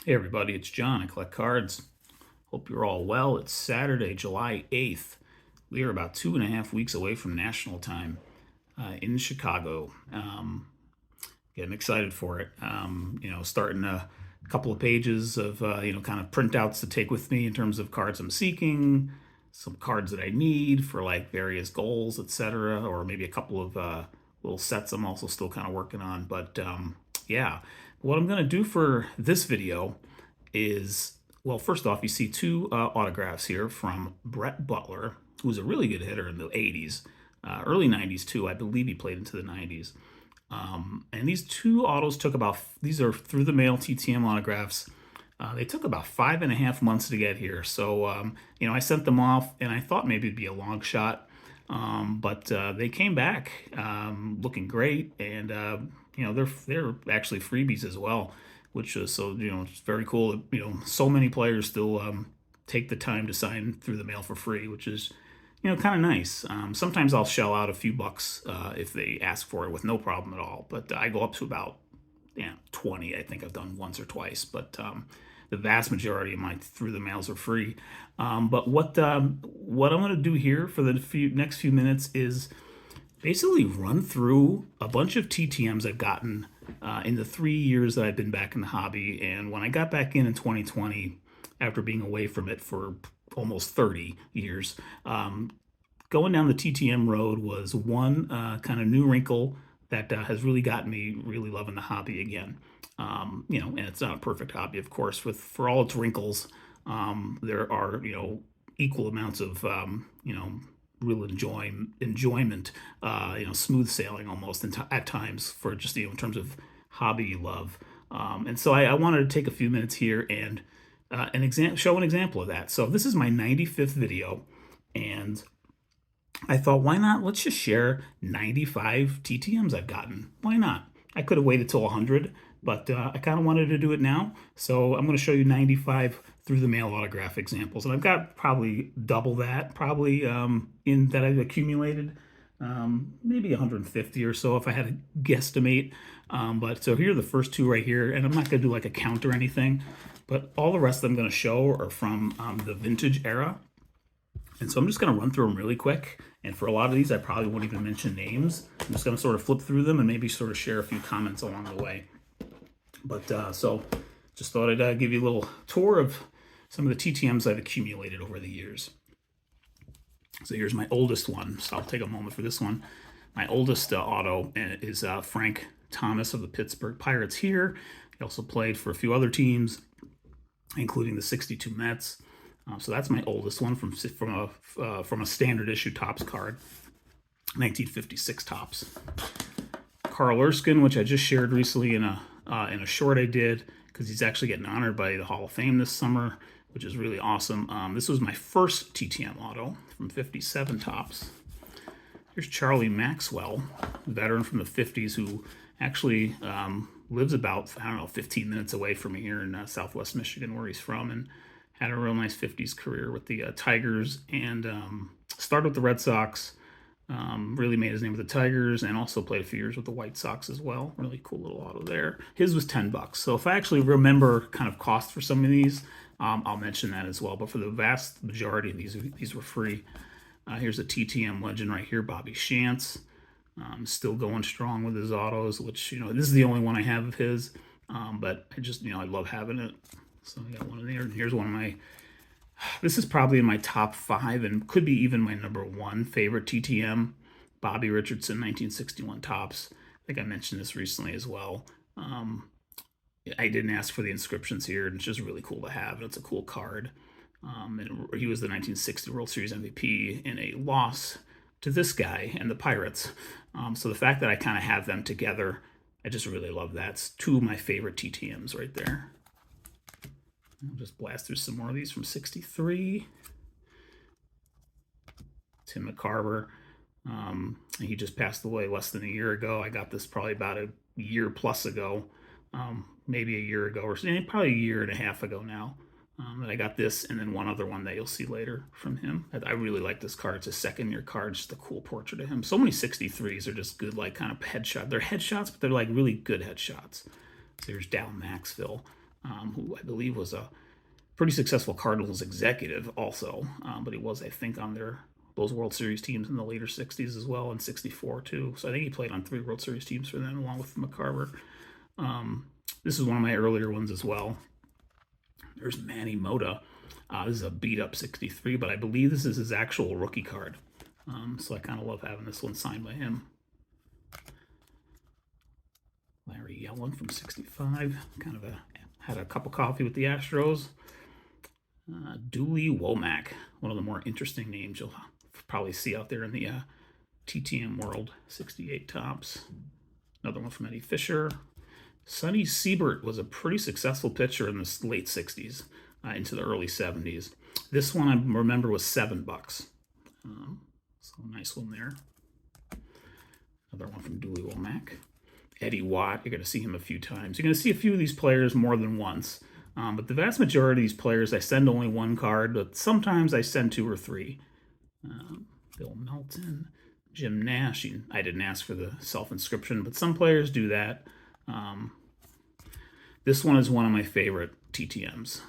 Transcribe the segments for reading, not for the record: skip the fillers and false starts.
Hey everybody, it's John. I collect cards. Hope you're all well. It's Saturday, July 8th. We are about 2.5 weeks away from national time in Chicago. Getting excited for it. Starting a couple of pages of, kind of printouts to take with me in terms of cards I'm seeking, some cards that I need for like various goals, etc., or maybe a couple of little sets I'm also still kind of working on. But yeah, what I'm going to do for this video is, well, first off, you see two autographs here from Brett Butler, who was a really good hitter in the 80s, early 90s too. I believe he played into the 90s. And these two autos took about, these are through the mail TTM autographs. They took about 5.5 months to get here. So, I sent them off and I thought maybe it'd be a long shot. But they came back looking great. And, they're actually freebies as well, which is so, it's very cool that, so many players still take the time to sign through the mail for free, which is, kind of nice. Sometimes I'll shell out a few bucks if they ask for it with no problem at all. But I go up to about 20. I think I've done once or twice. But the vast majority of my through the mails are free. But what I'm going to do here for the next few minutes is basically run through a bunch of TTMs I've gotten in the 3 years that I've been back in the hobby. And when I got back in 2020, after being away from it for almost 30 years, going down the TTM road was one kind of new wrinkle that has really gotten me really loving the hobby again. And it's not a perfect hobby, of course, with for all its wrinkles. There are, equal amounts of, real enjoyment, smooth sailing almost at times for just, in terms of hobby love. And so I wanted to take a few minutes here and show an example of that. So this is my 95th video, and I thought, why not? Let's just share 95 TTMs I've gotten. Why not? I could have waited till 100, but I kind of wanted to do it now. So I'm going to show you 95 through the mail autograph examples. And I've got probably double that, probably in that I've accumulated. Maybe 150 or so if I had to guesstimate. But so here are the first two right here. And I'm not going to do like a count or anything, but all the rest I'm going to show are from the vintage era. And so I'm just going to run through them really quick. And for a lot of these, I probably won't even mention names. I'm just going to sort of flip through them and maybe sort of share a few comments along the way. But so just thought I'd give you a little tour of some of the TTMs I've accumulated over the years. So here's my oldest one. So I'll take a moment for this one. My oldest auto is Frank Thomas of the Pittsburgh Pirates here. He also played for a few other teams, including the 62 Mets. So that's my oldest one from a standard issue Topps card, 1956 Topps. Carl Erskine, which I just shared recently in a short I did, because he's actually getting honored by the Hall of Fame this summer, which is really awesome. This was my first TTM auto from 57 Topps. Here's Charlie Maxwell, a veteran from the 50s who actually lives about, 15 minutes away from me here in Southwest Michigan, where he's from, and had a real nice 50s career with the Tigers, and started with the Red Sox. Really made his name with the Tigers, and also played a few years with the White Sox as well. Really cool little auto there. His was $10. So if I actually remember kind of cost for some of these, I'll mention that as well. But for the vast majority of these were free. Here's a TTM legend right here, Bobby Shantz. Still going strong with his autos, which, this is the only one I have of his. But I just, I love having it. So I got one in there. And here's one of my, this is probably in my top 5 and could be even my number 1 favorite TTM. Bobby Richardson, 1961 Topps. I think I mentioned this recently as well. I didn't ask for the inscriptions here, and it's just really cool to have. And it's a cool card. And he was the 1960 World Series MVP in a loss to this guy and the Pirates. So the fact that I kind of have them together, I just really love that. It's two of my favorite TTMs right there. I'll just blast through some more of these from 63. Tim McCarver. He just passed away less than a year ago. I got this probably about a year plus ago, maybe a year ago, or probably a year and a half ago now. That I got this, and then one other one that you'll see later from him. I really like this card. It's a second-year card, just a cool portrait of him. So many 63s are just good, like kind of headshot. They're headshots, but they're like really good headshots. So here's Dal Maxville. who I believe was a pretty successful Cardinals executive also, but he was, I think, on those World Series teams in the later 60s as well, and 64 too. So I think he played on 3 World Series teams for them along with McCarver. This is one of my earlier ones as well. There's Manny Mota. This is a beat up 63, but I believe this is his actual rookie card. So I kind of love having this one signed by him. Larry Yellen from 65. Had a cup of coffee with the Astros. Dooley Womack, one of the more interesting names you'll probably see out there in the TTM world. 68 tops. Another one from Eddie Fisher. Sonny Siebert was a pretty successful pitcher in the late 60s into the early 70s. This one I remember was $7. So nice one there. Another one from Dooley Womack. Eddie Watt, you're going to see him a few times. You're going to see a few of these players more than once. But the vast majority of these players, I send only one card, but sometimes I send 2 or 3. Bill Melton, Jim Nash. I didn't ask for the self-inscription, but some players do that. This one is one of my favorite TTMs.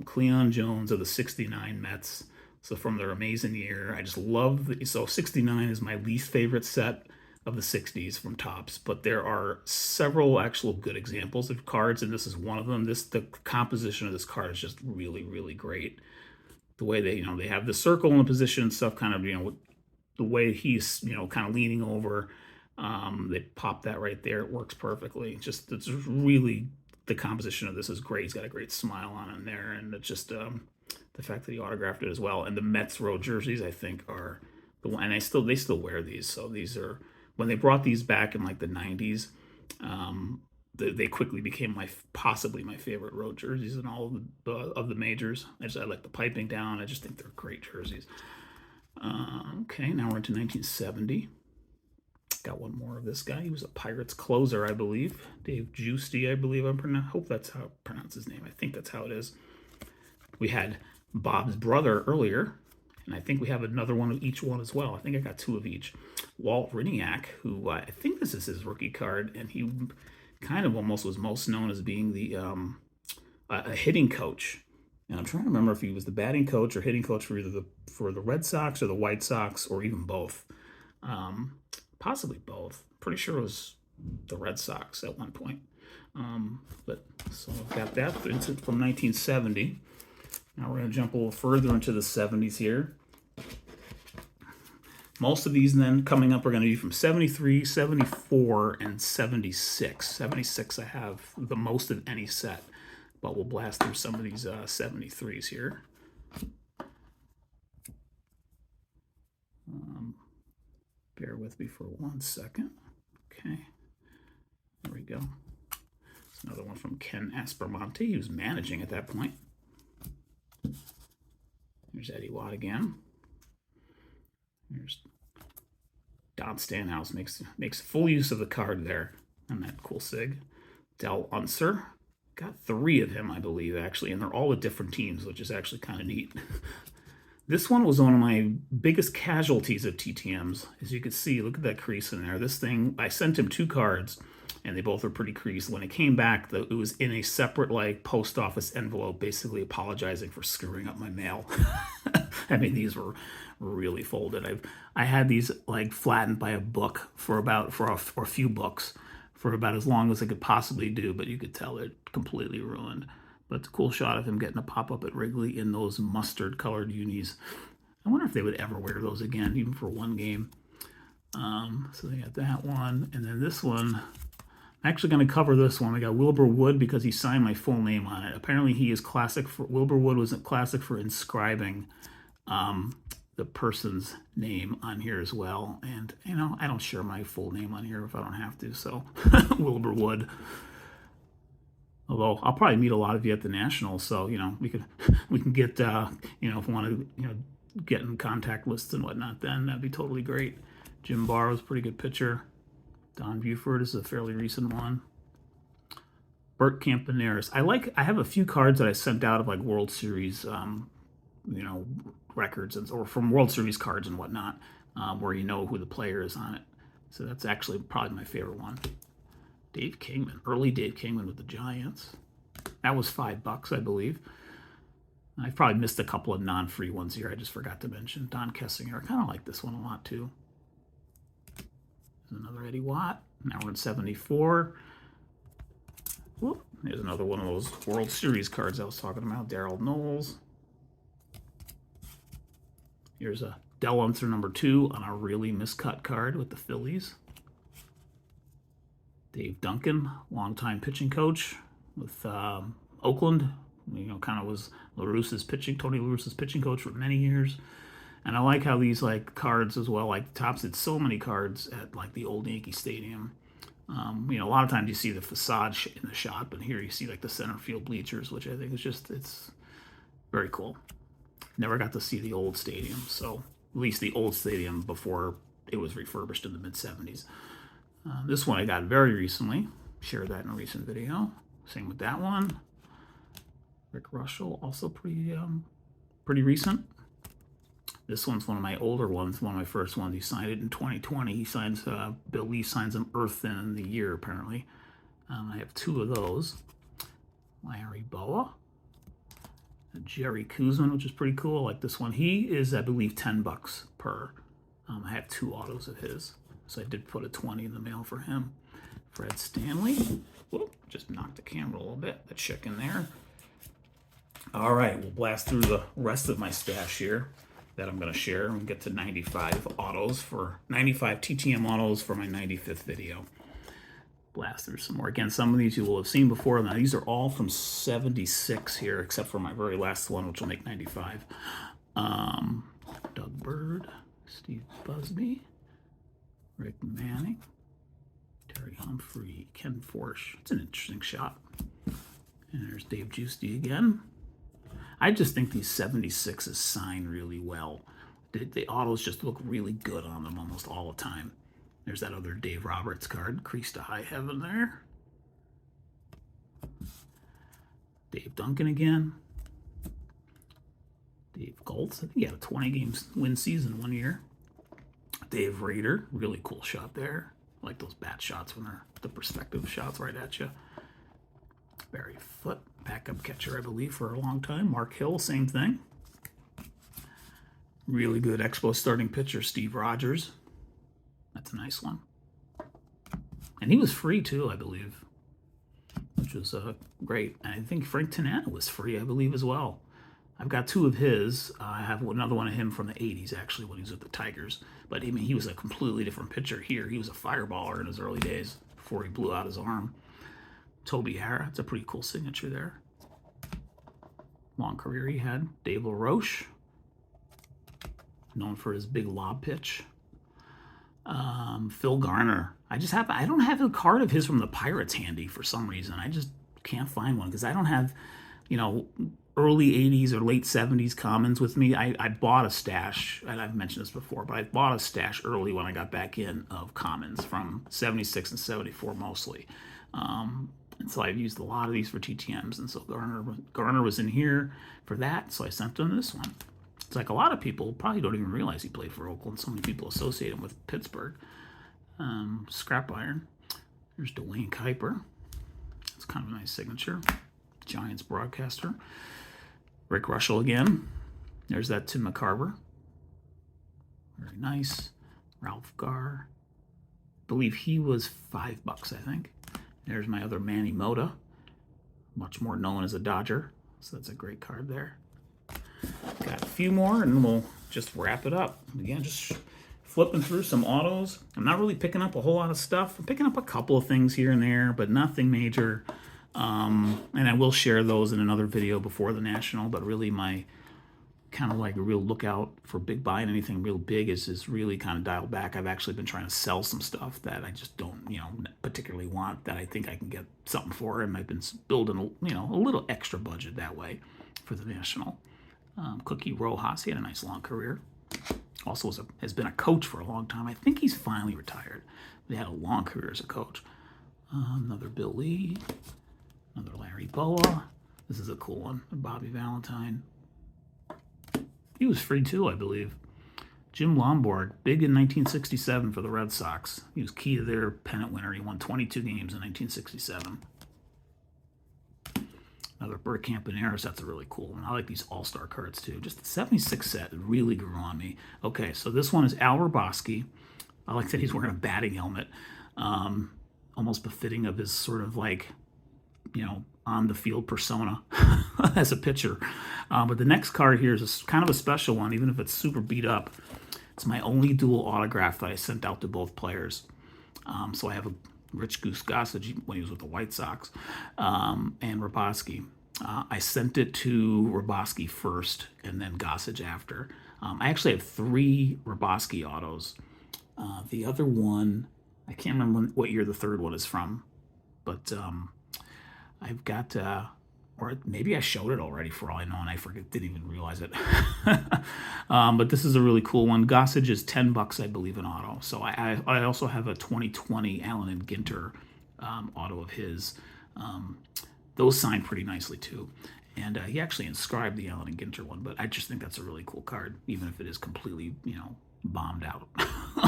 Cleon Jones of the 69 Mets. So from their amazing year, I just love so 69 is my least favorite set of the 60s from Topps, but there are several actual good examples of cards, and this is one of them. The composition of this card is just really, really great. The way they have the circle in the position and stuff, kind of, the way he's, kind of leaning over, they pop that right there. It works perfectly. It's really, the composition of this is great. He's got a great smile on him there, and it's just the fact that he autographed it as well. And the Mets road jerseys, I think, are the one, and they still wear these. So these are, when they brought these back in like the 90s, they quickly became possibly my favorite road jerseys in all of the majors. I like the piping down. I just think they're great jerseys. Okay, now we're into 1970. Got one more of this guy. He was a Pirates closer, I believe. Dave Giusti, I believe. I hope that's how I pronounce his name. I think that's how it is. We had Bob's brother earlier, and I think we have another one of each one as well. I think I got 2 of each. Walt Riniak, who I think this is his rookie card, and he kind of almost was most known as being a hitting coach. And I'm trying to remember if he was the batting coach or hitting coach for either for the Red Sox or the White Sox, or even both. Possibly both. Pretty sure it was the Red Sox at one point. But so I've got that from 1970. Now we're going to jump a little further into the 70s here. Most of these then coming up are going to be from 73, 74, and 76. 76 I have the most of any set, but we'll blast through some of these 73s here. Bear with me for 1 second. Okay, there we go. It's another one from Ken Aspermonte. He was managing at that point. There's Eddie Watt again. There's Don Stanhouse makes full use of the card there on that cool sig. Del Unser. Got 3 of him, I believe, actually, and they're all with different teams, which is actually kind of neat. This one was one of my biggest casualties of TTMs. As you can see, look at that crease in there. This thing, I sent him 2 cards, and they both were pretty creased. When it came back, it was in a separate, post office envelope, basically apologizing for screwing up my mail. I mean, these were really folded. I had these, flattened by a book for a few books for about as long as I could possibly do, but you could tell they're completely ruined. But it's a cool shot of him getting a pop-up at Wrigley in those mustard-colored unis. I wonder if they would ever wear those again, even for 1 game. So they got that one. And then this one, I'm actually going to cover this one. I got Wilbur Wood because he signed my full name on it. Apparently he is classic for, Wilbur Wood was classic for inscribing the person's name on here as well. And, I don't share my full name on here if I don't have to. So Wilbur Wood. Although I'll probably meet a lot of you at the Nationals, so we can get if we want to get in contact lists and whatnot, then that'd be totally great. Jim Barr was a pretty good pitcher. Don Buford is a fairly recent one. Bert Campaneris. I have a few cards that I sent out of World Series records or from World Series cards and whatnot, where you know who the player is on it. So that's actually probably my favorite one. Dave Kingman, early Dave Kingman with the Giants. That was $5, I believe. I probably missed a couple of non-free ones here I just forgot to mention. Don Kessinger. I kind of like this one a lot, too. There's another Eddie Watt. Now we're in 74. Whoop. There's another one of those World Series cards I was talking about. Darryl Knowles. Here's a Del Unser #2 on a really miscut card with the Phillies. Dave Duncan, longtime pitching coach with Oakland. Kind of was Tony La Russa's pitching coach for many years. And I like how these cards as well, like Topps did so many cards at the old Yankee Stadium. A lot of times you see the facade in the shot, but here you see the center field bleachers, which I think is it's very cool. Never got to see the old stadium, so at least the old stadium before it was refurbished in the mid-70s. This one I got very recently. Shared that in a recent video. Same with that one. Rick Russell, also pretty recent. This one's one of my older ones, one of my first ones. He signed it in 2020. He signs, Bill Lee signs him Earth in the year, apparently. I have 2 of those. Larry Boa. Jerry Kuzman, which is pretty cool. I like this one. He is, I believe, $10 per. I have 2 autos of his. So I did put a 20 in the mail for him. Fred Stanley. Whoop, just knocked the camera a little bit. The chicken there. All right, we'll blast through the rest of my stash here that I'm going to share and get to 95 TTM autos for my 95th video. Blast through some more. Again, some of these you will have seen before. Now, these are all from 76 here, except for my very last one, which will make 95. Doug Bird, Steve Busby, Rick Manning, Terry Humphrey, Ken Forsch. It's an interesting shot. And there's Dave Giusti again. I just think these 76s sign really well. The autos just look really good on them almost all the time. There's that other Dave Roberts card, creased to high heaven there. Dave Duncan again. Dave Goltz, I think he had a 20-game win season one year. Dave Rader, really cool shot there. I like those bat shots when they're the perspective shots right at you. Barry Foote, backup catcher, I believe, for a long time. Mark Hill, same thing. Really good Expos starting pitcher, Steve Rogers. That's a nice one. And he was free, too, I believe, which was great. And I think Frank Tanana was free, I believe, as well. I've got 2 of his. I have another one of him from the 80s, actually, when he was with the Tigers. But, I mean, he was a completely different pitcher here. He was a fireballer in his early days before he blew out his arm. Toby Harrah, it's a pretty cool signature there. Long career he had. Dave LaRoche, known for his big lob pitch. Phil Garner. I don't have a card of his from the Pirates handy for some reason. I just can't find one because I don't have, early 80s or late 70s commons with me. I bought a stash, and I've mentioned this before, but I bought a stash early when I got back in of commons from 76 and 74 mostly. And so I've used a lot of these for TTMs, and so Garner was in here for that, so I sent him this one. It's like a lot of people probably don't even realize he played for Oakland. So many people associate him with Pittsburgh. Scrap iron. There's Dwayne Kuiper. It's kind of a nice signature. Giants broadcaster. Rick Russell again. There's that Tim McCarver. Very nice. Ralph Garr. I believe he was $5, I think. There's my other Manny Mota. Much more known as a Dodger. So that's a great card there. Got a few more and we'll just wrap it up. Again, just flipping through some autos. I'm not really picking up a whole lot of stuff. I'm picking up a couple of things here and there, but nothing major. And I will share those in another video before the National, but really my kind of like a real lookout for buying anything real big is really kind of dialed back. I've actually been trying to sell some stuff that I just don't, particularly want that I think I can get something for, and I've been building, a little extra budget that way for the National. Cookie Rojas, he had a nice long career. Also has been a coach for a long time. I think he's finally retired. But he had a long career as a coach. Another Bill Lee. Another Larry Boa. This is a cool one. Bobby Valentine. He was free too, I believe. Jim Lombard, big in 1967 for the Red Sox. He was key to their pennant winner. He won 22 games in 1967. The Bergkamp and Harris, that's a really cool one. I like these all-star cards too. Just the 76 set really grew on me. Okay, so this one is Al Roboski. I like that he's wearing a batting helmet. Almost befitting of his sort of like, on the field persona as a pitcher. But the next card here is kind of a special one, even if it's super beat up. It's my only dual autograph that I sent out to both players. So I have a Rich Goose Gossage when he was with the White Sox, and Roboski. I sent it to Roboski first and then Gossage after. I actually have 3 Roboski autos. The other one, I can't remember what year the third one is from, but I've got, or maybe I showed it already for all I know, and I didn't even realize it. But this is a really cool one. Gossage is $10, I believe, an auto. So I also have a 2020 Allen and Ginter auto of his. Those signed pretty nicely too. And he actually inscribed the Allen and Ginter one, but I just think that's a really cool card, even if it is completely, bombed out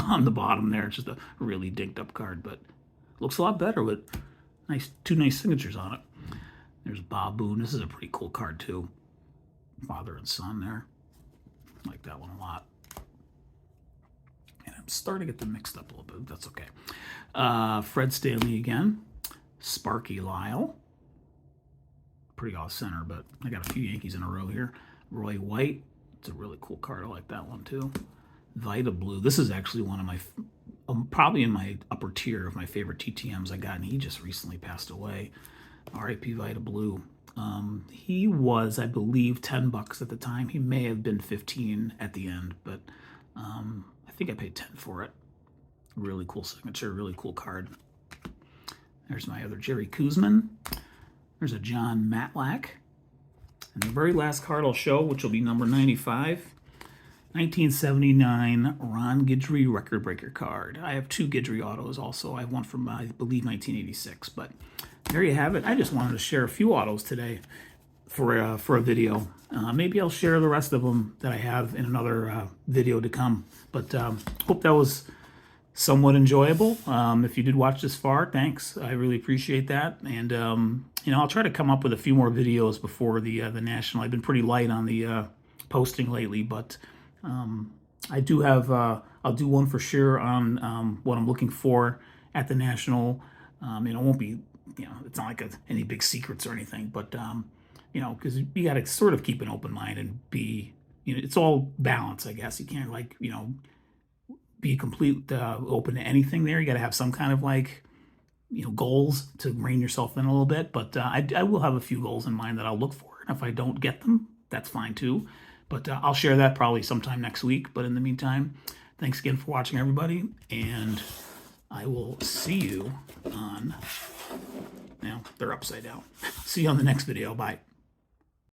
on the bottom there. It's just a really dinked up card, but looks a lot better with two nice signatures on it. There's Bob Boone. This is a pretty cool card too. Father and son there. I like that one a lot. And I'm starting to get them mixed up a little bit. That's okay. Fred Stanley again. Sparky Lyle. Pretty off center, but I got a few Yankees in a row here. Roy White. It's a really cool card. I like that one too. Vita Blue. This is actually one of my, probably in my upper tier of my favorite TTMs I got, and he just recently passed away. R.I.P. Vita Blue. He was, I believe, $10 at the time. He may have been 15 at the end, but I think I paid 10 for it. Really cool signature, really cool card. There's my other Jerry Kuzman. There's a John Matlack. And the very last card I'll show, which will be number 95, 1979 Ron Guidry record breaker card. I have 2 Guidry autos also. I have one from, I believe, 1986. But there you have it. I just wanted to share a few autos today for a video. Maybe I'll share the rest of them that I have in another video to come. But hope that was somewhat enjoyable. If you did watch this far, thanks. I really appreciate that. And I'll try to come up with a few more videos before the National. I've been pretty light on the posting lately, but I do have, I'll do one for sure on what I'm looking for at the National. It won't be, it's not like any big secrets or anything, but, because you got to sort of keep an open mind and be, it's all balance, I guess. You can't be complete open to anything there. You got to have some kind of goals to rein yourself in a little bit. But I will have a few goals in mind that I'll look for. And if I don't get them, that's fine too. But I'll share that probably sometime next week. But in the meantime, thanks again for watching, everybody. And I will see you on, they're upside down. See you on the next video. Bye.